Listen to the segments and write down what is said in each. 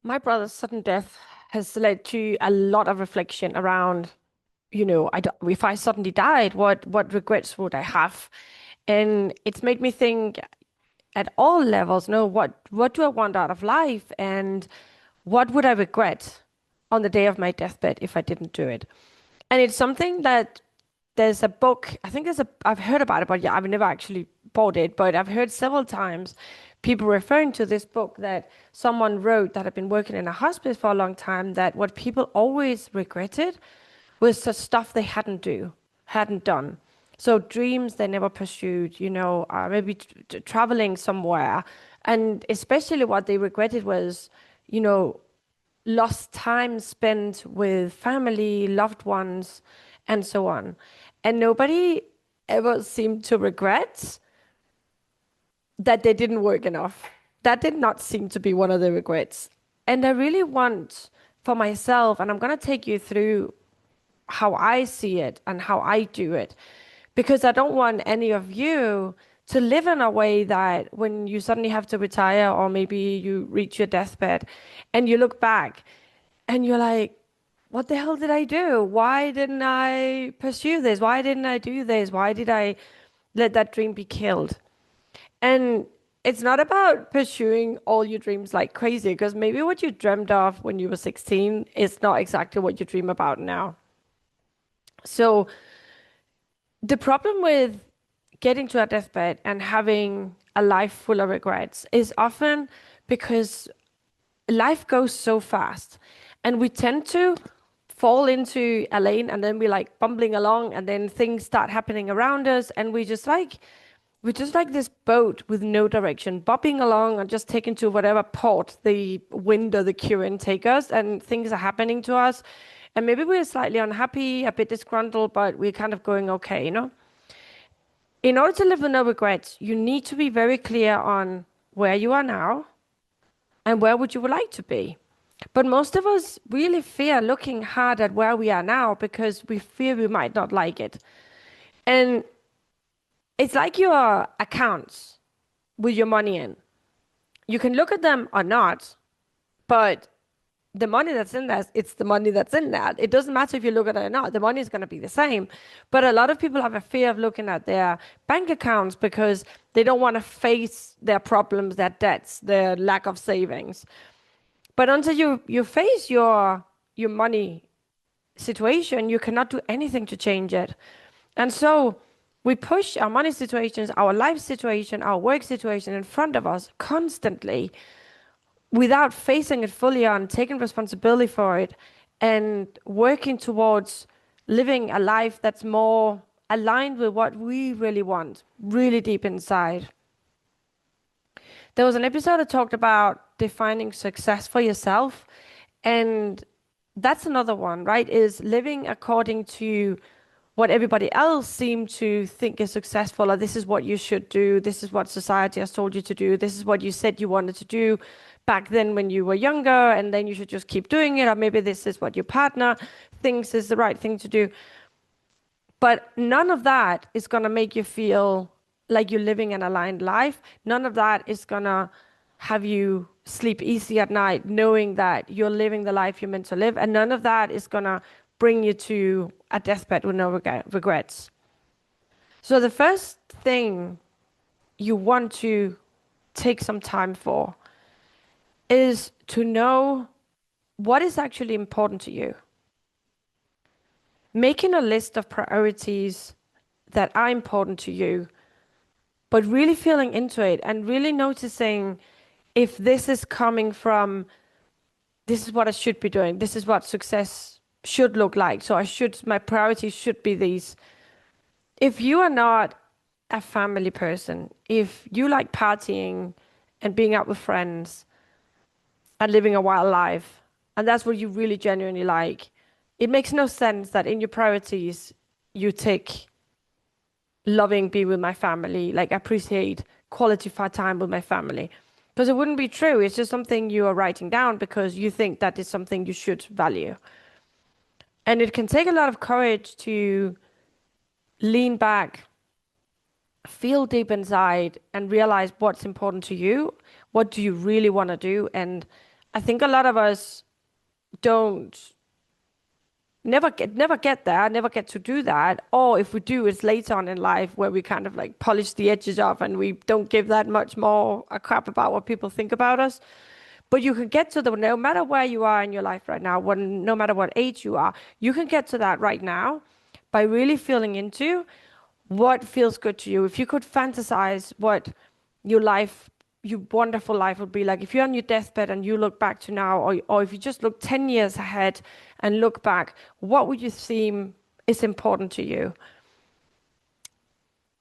My brother's sudden death has led to a lot of reflection around, I don't, if I suddenly died, what regrets would I have? And it's made me think at all levels, what do I want out of life, and what would I regret on the day of my deathbed if I didn't do it? And it's something that there's a book, I think I've heard about it, but yeah, I've never actually bought it, but I've heard several times people referring to this book that someone wrote that had been working in a hospice for a long time, that what people always regretted was the stuff they hadn't done. So dreams they never pursued, maybe traveling somewhere. And especially what they regretted was, you know, lost time spent with family, loved ones, and so on. And nobody ever seemed to regret that they didn't work enough. That did not seem to be one of the regrets. And I really want for myself, and I'm going to take you through how I see it and how I do it, because I don't want any of you to live in a way that when you suddenly have to retire or maybe you reach your deathbed and you look back and you're like, what the hell did I do? Why didn't I pursue this? Why didn't I do this? Why did I let that dream be killed? And it's not about pursuing all your dreams like crazy, because maybe what you dreamed of when you were 16 is not exactly what you dream about now. So the problem with getting to a deathbed and having a life full of regrets is often because life goes so fast and we tend to fall into a lane and then we like bumbling along and then things start happening around us and we're just like this boat with no direction, bobbing along and just taking to whatever port the wind or the current take us, and things are happening to us. And maybe we're slightly unhappy, a bit disgruntled, but we're kind of going okay. In order to live with no regrets, you need to be very clear on where you are now and where would you would like to be. But most of us really fear looking hard at where we are now because we fear we might not like it. And it's like your accounts with your money in. You can look at them or not, but the money that's in there, it's the money that's in there. It doesn't matter if you look at it or not, the money is going to be the same. But a lot of people have a fear of looking at their bank accounts because they don't want to face their problems, their debts, their lack of savings. But until you face your money situation, you cannot do anything to change it. And so we push our money situations, our life situation, our work situation in front of us constantly without facing it fully on, taking responsibility for it, and working towards living a life that's more aligned with what we really want, really deep inside. There was an episode that talked about defining success for yourself, and that's another one, right? Is living according to what everybody else seemed to think is successful, or this is what you should do, this is what society has told you to do, this is what you said you wanted to do back then when you were younger, and then you should just keep doing it, or maybe this is what your partner thinks is the right thing to do. But none of that is going to make you feel like you're living an aligned life. None of that is going to have you sleep easy at night, knowing that you're living the life you're meant to live. And none of that is going to bring you to a deathbed with no regrets. So the first thing you want to take some time for is to know what is actually important to you. Making a list of priorities that are important to you, but really feeling into it and really noticing if this is coming from, this is what I should be doing, this is what success should look like. So my priorities should be these. If you are not a family person, if you like partying and being out with friends and living a wild life, and that's what you really genuinely like, it makes no sense that in your priorities you take loving being with my family, like appreciate quality time with my family. Because it wouldn't be true. It's just something you are writing down because you think that is something you should value. And it can take a lot of courage to lean back, feel deep inside, and realize what's important to you. What do you really want to do? And I think a lot of us don't never get to do that. Or if we do, it's later on in life where we kind of like polish the edges off and we don't give that much more a crap about what people think about us. But you can get to the, no matter where you are in your life right now, no matter what age you are, you can get to that right now by really feeling into what feels good to you. If you could fantasize what your life, your wonderful life would be like, if you're on your deathbed and you look back to now, or if you just look 10 years ahead and look back, what would you seem is important to you?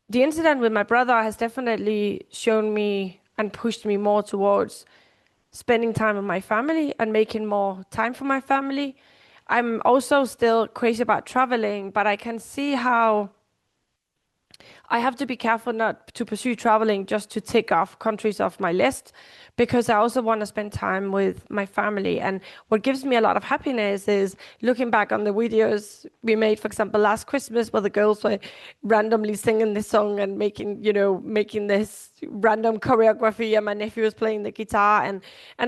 The incident with my brother has definitely shown me and pushed me more towards spending time with my family and making more time for my family. I'm also still crazy about traveling, but I can see how I have to be careful not to pursue traveling just to tick off countries off my list, because I also want to spend time with my family. And what gives me a lot of happiness is looking back on the videos we made, for example, last Christmas, where the girls were randomly singing this song and making this random choreography, and my nephew was playing the guitar. And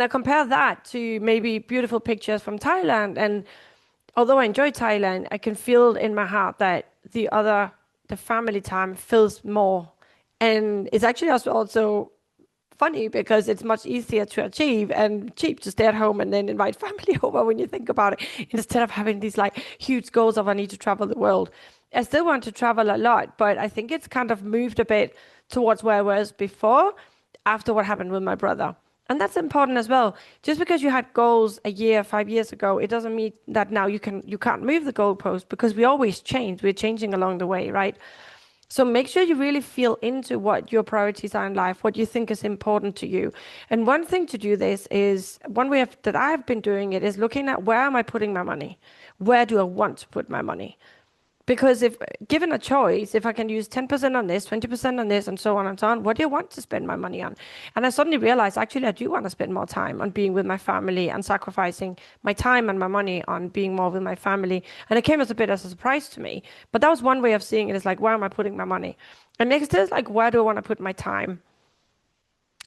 I compare that to maybe beautiful pictures from Thailand. And although I enjoy Thailand, I can feel in my heart that the family time feels more. And it's actually also funny because it's much easier to achieve and cheap to stay at home and then invite family over when you think about it, instead of having these like huge goals of I need to travel the world. I still want to travel a lot, but I think it's kind of moved a bit towards where I was before, after what happened with my brother. And that's important as well. Just because you had goals a year, 5 years ago, it doesn't mean that now you can't move the goalpost, because we always change. We're changing along the way, right? So make sure you really feel into what your priorities are in life, what you think is important to you. And one thing to do this is, one way that I've been doing it is looking at, where am I putting my money? Where do I want to put my money? Because if given a choice, if I can use 10% on this, 20% on this, and so on and so on, what do you want to spend my money on? And I suddenly realized, actually, I do want to spend more time on being with my family and sacrificing my time and my money on being more with my family. And it came as a bit as a surprise to me. But that was one way of seeing it, is like, where am I putting my money? And next is like, where do I want to put my time?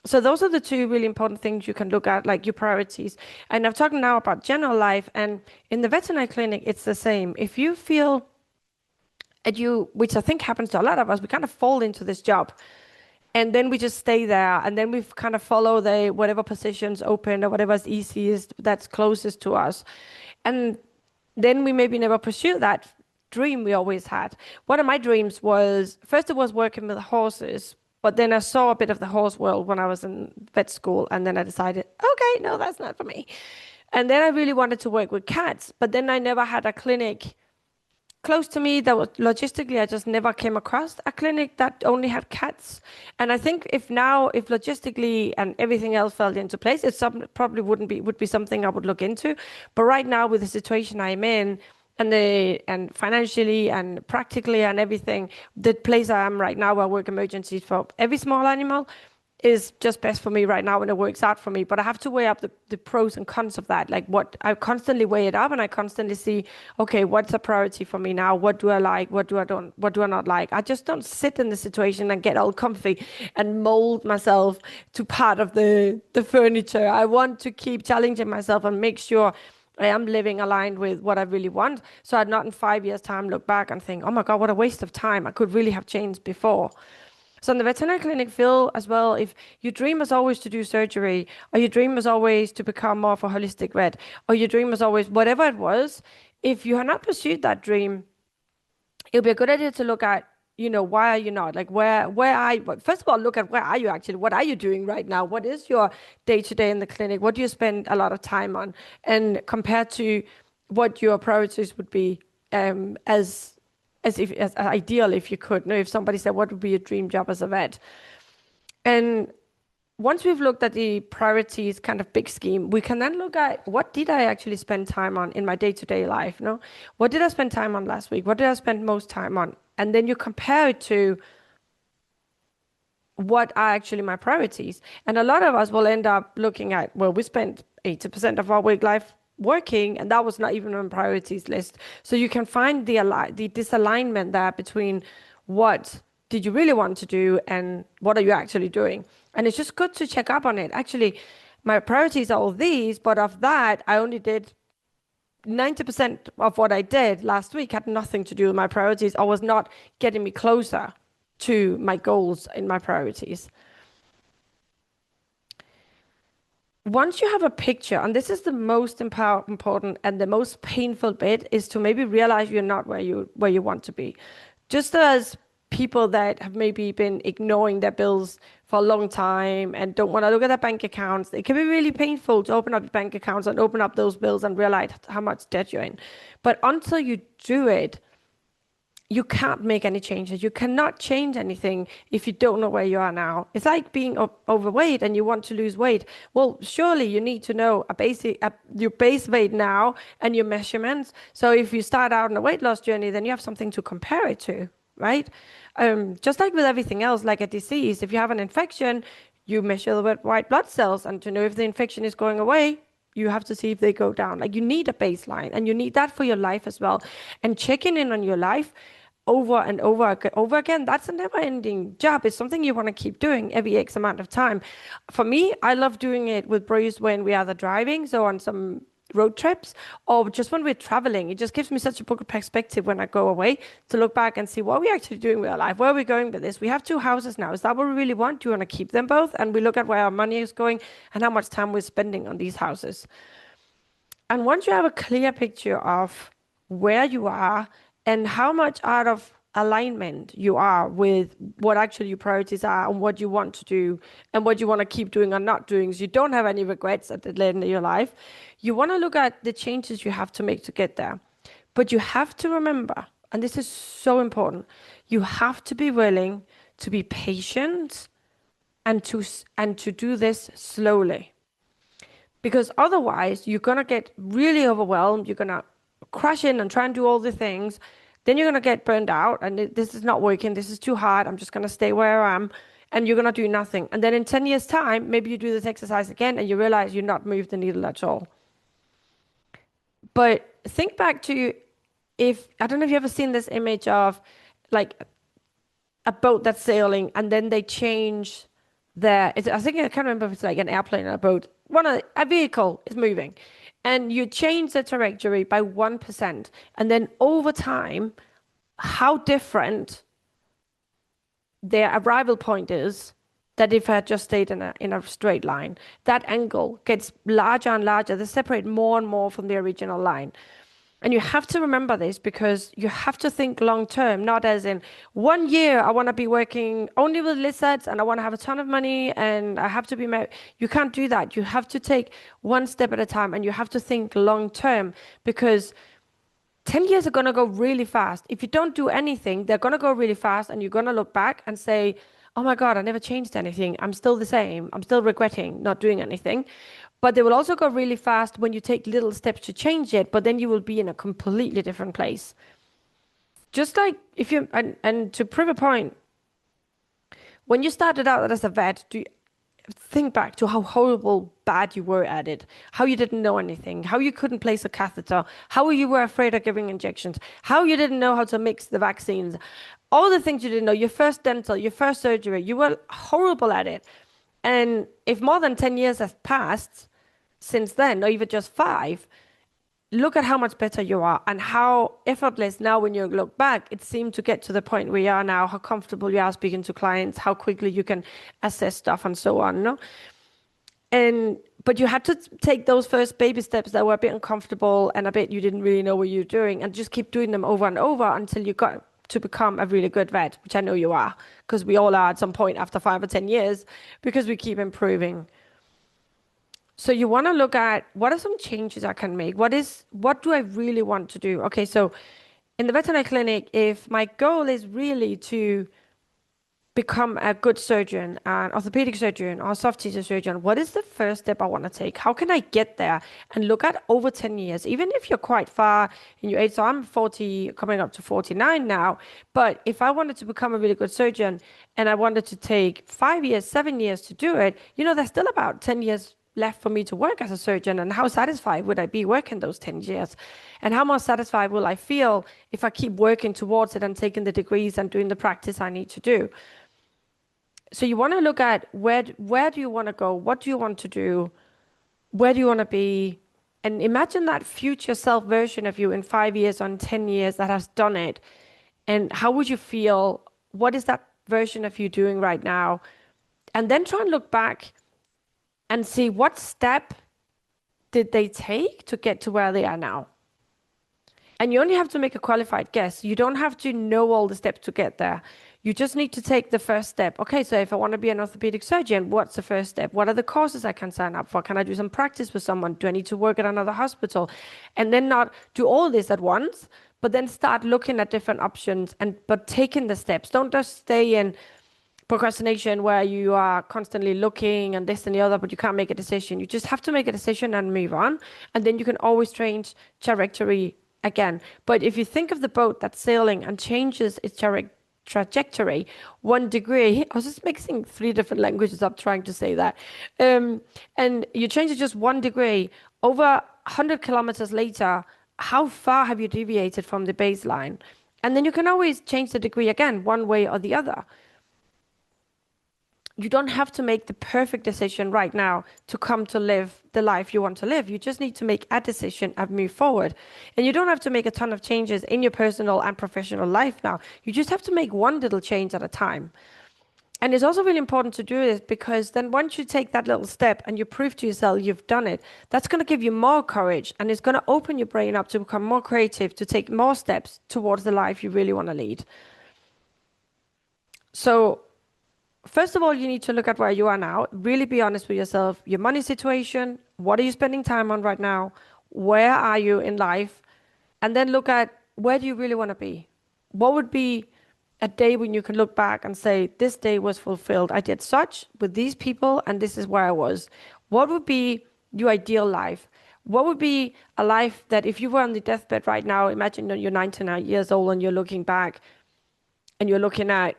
So those are the two really important things you can look at, like your priorities. And I'm talking now about general life. And in the veterinary clinic, it's the same. If you feel which I think happens to a lot of us, we kind of fall into this job and then we just stay there, and then we kind of follow the whatever positions open or whatever's easiest, that's closest to us. And then we maybe never pursue that dream we always had. One of my dreams was, first it was working with horses, but then I saw a bit of the horse world when I was in vet school, and then I decided, okay, no, that's not for me. And then I really wanted to work with cats, but then I never had a clinic close to me that was logistically, I just never came across a clinic that only had cats. And I think if logistically and everything else fell into place, probably would be something I would look into. But right now, with the situation I'm in, and financially and practically and everything, the place I am right now, where I work emergencies for every small animal, is just best for me right now, and it works out for me. But I have to weigh up the pros and cons of that. Like, what I constantly weigh it up, and I constantly see, okay, what's a priority for me now? What do I like? What do I not like? I just don't sit in the situation and get all comfy and mold myself to part of the furniture. I want to keep challenging myself and make sure I am living aligned with what I really want. So I'd not in 5 years' time look back and think, oh my God, what a waste of time. I could really have changed before. So in the veterinary clinic, feel as well, if your dream is always to do surgery, or your dream is always to become more of a holistic vet, or your dream is always whatever it was, if you have not pursued that dream, it'll be a good idea to look at, why are you not? Like, where are you? First of all, look at, where are you actually? What are you doing right now? What is your day-to-day in the clinic? What do you spend a lot of time on? And compared to what your priorities would be, as ideal, if you could. If somebody said, what would be your dream job as a vet? And once we've looked at the priorities kind of big scheme, we can then look at, what did I actually spend time on in my day-to-day life? What did I spend time on last week? What did I spend most time on? And then you compare it to what are actually my priorities. And a lot of us will end up looking at, well, we spent 80% of our work life working, and that was not even on priorities list. So you can find the disalignment there between what did you really want to do and what are you actually doing. And it's just good to check up on it. Actually, my priorities are all these, but of that, I only did 90% of what I did last week had nothing to do with my priorities or was not getting me closer to my goals in my priorities. Once you have a picture, and this is the most important and the most painful bit, is to maybe realize you're not where you want to be. Just as people that have maybe been ignoring their bills for a long time and don't want to look at their bank accounts, it can be really painful to open up your bank accounts and open up those bills and realize how much debt you're in. But until you do it, you can't make any changes. You cannot change anything if you don't know where you are now. It's like being overweight and you want to lose weight. Well, surely you need to know your base weight now and your measurements. So if you start out on a weight loss journey, then you have something to compare it to, right? Just like with everything else, like a disease, if you have an infection, you measure the white blood cells, and to know if the infection is going away, you have to see if they go down. Like, you need a baseline, and you need that for your life as well. And checking in on your life over and over again, that's a never-ending job. It's something you want to keep doing every X amount of time. For me, I love doing it with Bruce when we are either driving, so on some road trips, or just when we're traveling. It just gives me such a good perspective when I go away to look back and see what are we actually doing with our life. Where are we going with this? We have 2 houses now. Is that what we really want? Do you want to keep them both? And we look at where our money is going and how much time we're spending on these houses. And once you have a clear picture of where you are and how much out of alignment you are with what actually your priorities are and what you want to do and what you want to keep doing or not doing, so you don't have any regrets at the end of your life, you want to look at the changes you have to make to get there. But you have to remember, and this is so important, you have to be willing to be patient and to do this slowly. Because otherwise, you're going to get really overwhelmed. You're going to crash in and try and do all the things. Then you're going to get burned out, and this is not working. This is too hard. I'm just going to stay where I am, and you're going to do nothing. And then in 10 years' time, maybe you do this exercise again, and you realize you're not moved the needle at all. But think back to I don't know if you've ever seen this image of like a boat that's sailing, and then they change I can't remember if it's like an airplane or a boat. A vehicle is moving, and you change the trajectory by 1%, and then over time, how different their arrival point is that if I had just stayed in a straight line. That angle gets larger and larger. They separate more and more from the original line. And you have to remember this, because you have to think long term, not as in 1 year, I want to be working only with lizards and I want to have a ton of money and I have to be married. You can't do that. You have to take one step at a time, and you have to think long term, because 10 years are going to go really fast. If you don't do anything, they're going to go really fast, and you're going to look back and say, oh my God, I never changed anything. I'm still the same. I'm still regretting not doing anything. But they will also go really fast when you take little steps to change it, but then you will be in a completely different place. Just like if you, and to prove a point, when you started out as a vet, think back to how horrible bad you were at it, how you didn't know anything, how you couldn't place a catheter, how you were afraid of giving injections, how you didn't know how to mix the vaccines, all the things you didn't know, your first dental, your first surgery, you were horrible at it. And if more than 10 years have passed since then, or even just 5, look at how much better you are and how effortless now when you look back, it seemed to get to the point where you are now, how comfortable you are speaking to clients, how quickly you can assess stuff and so on. No? But you had to take those first baby steps that were a bit uncomfortable and a bit you didn't really know what you were doing, and just keep doing them over and over until you got to become a really good vet, which I know you are, because we all are at some point after 5 or 10 years, because we keep improving. So you want to look at, what are some changes I can make? What do I really want to do? Okay, so in the veterinary clinic, if my goal is really to become a good surgeon, an orthopedic surgeon or a soft tissue surgeon, what is the first step I want to take? How can I get there? And look at over 10 years, even if you're quite far in your age. So I'm 40, coming up to 49 now. But if I wanted to become a really good surgeon and I wanted to take 5 years, 7 years to do it, there's still about 10 years left for me to work as a surgeon. And how satisfied would I be working those 10 years? And how more satisfied will I feel if I keep working towards it and taking the degrees and doing the practice I need to do? So you want to look at where do you want to go? What do you want to do? where do you want to be? And imagine that future self version of you in 5 years, on 10 years that has done it. And how would you feel? What is that version of you doing right now? And then try and look back and see what step did they take to get to where they are now. And you only have to make a qualified guess. You don't have to know all the steps to get there. You just need to take the first step. Okay, so if I want to be an orthopedic surgeon, what's the first step? What are the courses I can sign up for? Can I do some practice with someone? Do I need to work at another hospital? And then not do all this at once, but then start looking at different options but taking the steps. Don't just stay in procrastination where you are constantly looking and this and the other, but you can't make a decision. You just have to make a decision and move on. And then you can always change trajectory again. But if you think of the boat that's sailing and changes its trajectory 1 degree, I was just mixing 3 different languages up trying to say that. And you change it just 1 degree, over 100 kilometers later, how far have you deviated from the baseline? And then you can always change the degree again, one way or the other. You don't have to make the perfect decision right now to come to live the life you want to live. You just need to make a decision and move forward. And you don't have to make a ton of changes in your personal and professional life now. You just have to make one little change at a time. And it's also really important to do this because then once you take that little step and you prove to yourself you've done it, that's going to give you more courage and it's going to open your brain up to become more creative, to take more steps towards the life you really want to lead. So first of all, you need to look at where you are now. Really be honest with yourself. Your money situation, what are you spending time on right now? Where are you in life? And then look at where do you really want to be? What would be a day when you can look back and say, this day was fulfilled. I did such with these people and this is where I was. What would be your ideal life? What would be a life that if you were on the deathbed right now, imagine you're 99 years old and you're looking back and you're looking at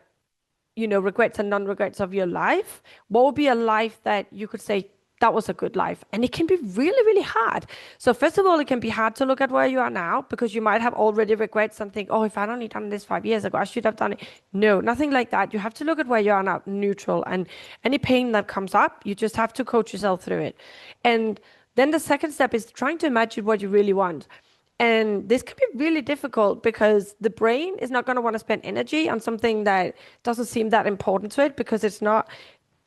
regrets and non-regrets of your life, what would be a life that you could say, that was a good life? And it can be really, really hard. So first of all, it can be hard to look at where you are now because you might have already regrets and think, oh, if I'd only done this 5 years ago, I should have done it. No, nothing like that. You have to look at where you are now, neutral, and any pain that comes up, you just have to coach yourself through it. And then the second step is trying to imagine what you really want. And this can be really difficult because the brain is not going to want to spend energy on something that doesn't seem that important to it because it's not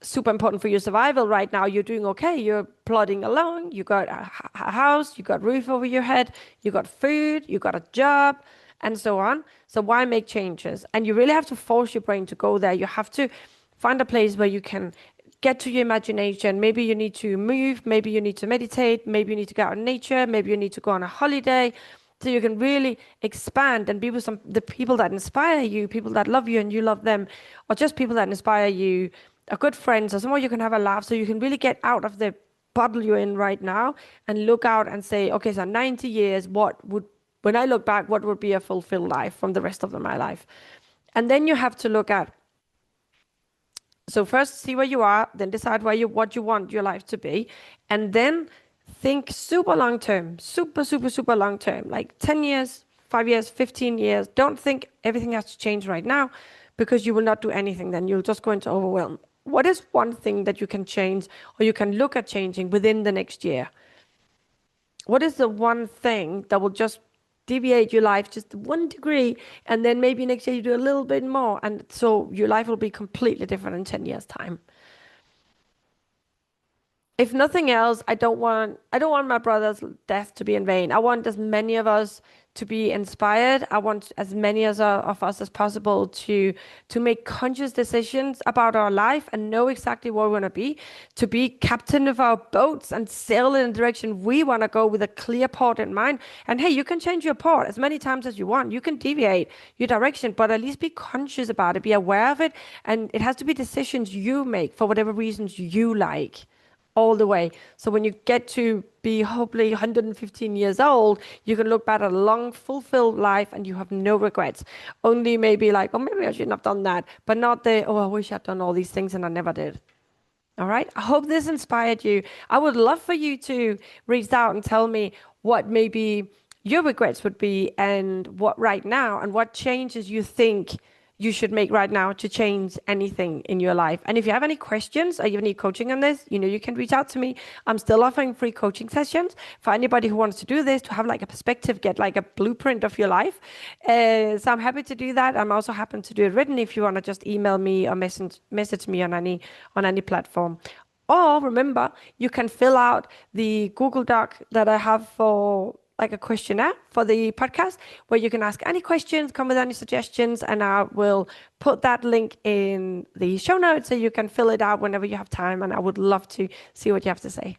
super important for your survival right now. You're doing okay. You're plodding along. You got a house. You got roof over your head. You got food. You got a job and so on. So why make changes? And you really have to force your brain to go there. You have to find a place where you can get to your imagination. Maybe you need to move, maybe you need to meditate, maybe you need to go out in nature, maybe you need to go on a holiday. So you can really expand and be with the people that inspire you, people that love you and you love them, or just people that inspire you, are good friends, or somewhere you can have a laugh. So you can really get out of the bubble you're in right now and look out and say, okay, so 90 years, when I look back, what would be a fulfilled life from the rest of my life? And then you have to look at, so first see where you are, then decide what you want your life to be, and then think super long term, super, super, super long term, like 10 years, 5 years, 15 years. Don't think everything has to change right now because you will not do anything then. You'll just go into overwhelm. What is one thing that you can change or you can look at changing within the next year? What is the one thing that will just deviate your life just 1 degree, and then maybe next year you do a little bit more, and so your life will be completely different in 10 years time. If nothing else, I don't want my brother's death to be in vain. I want as many of us to be inspired. I want as many of us as possible to make conscious decisions about our life and know exactly where we want to be captain of our boats and sail in the direction we want to go with a clear port in mind. And hey, you can change your port as many times as you want. You can deviate your direction, but at least be conscious about it, be aware of it. And it has to be decisions you make for whatever reasons you like, all the way. So when you get to be hopefully 115 years old, you can look back at a long, fulfilled life and you have no regrets. Only maybe like, oh, maybe I shouldn't have done that, but not oh, I wish I'd done all these things and I never did. All right. I hope this inspired you. I would love for you to reach out and tell me what maybe your regrets would be and what right now and what changes you think you should make right now to change anything in your life. And if you have any questions or you need coaching on this, you can reach out to me. I'm still offering free coaching sessions for anybody who wants to do this, to have like a perspective, get like a blueprint of your life. So I'm happy to do that. I'm also happy to do it written if you want to just email me or message me on any platform. Or remember, you can fill out the Google Doc that I have for like a questionnaire for the podcast where you can ask any questions, come with any suggestions, and I will put that link in the show notes so you can fill it out whenever you have time. And I would love to see what you have to say.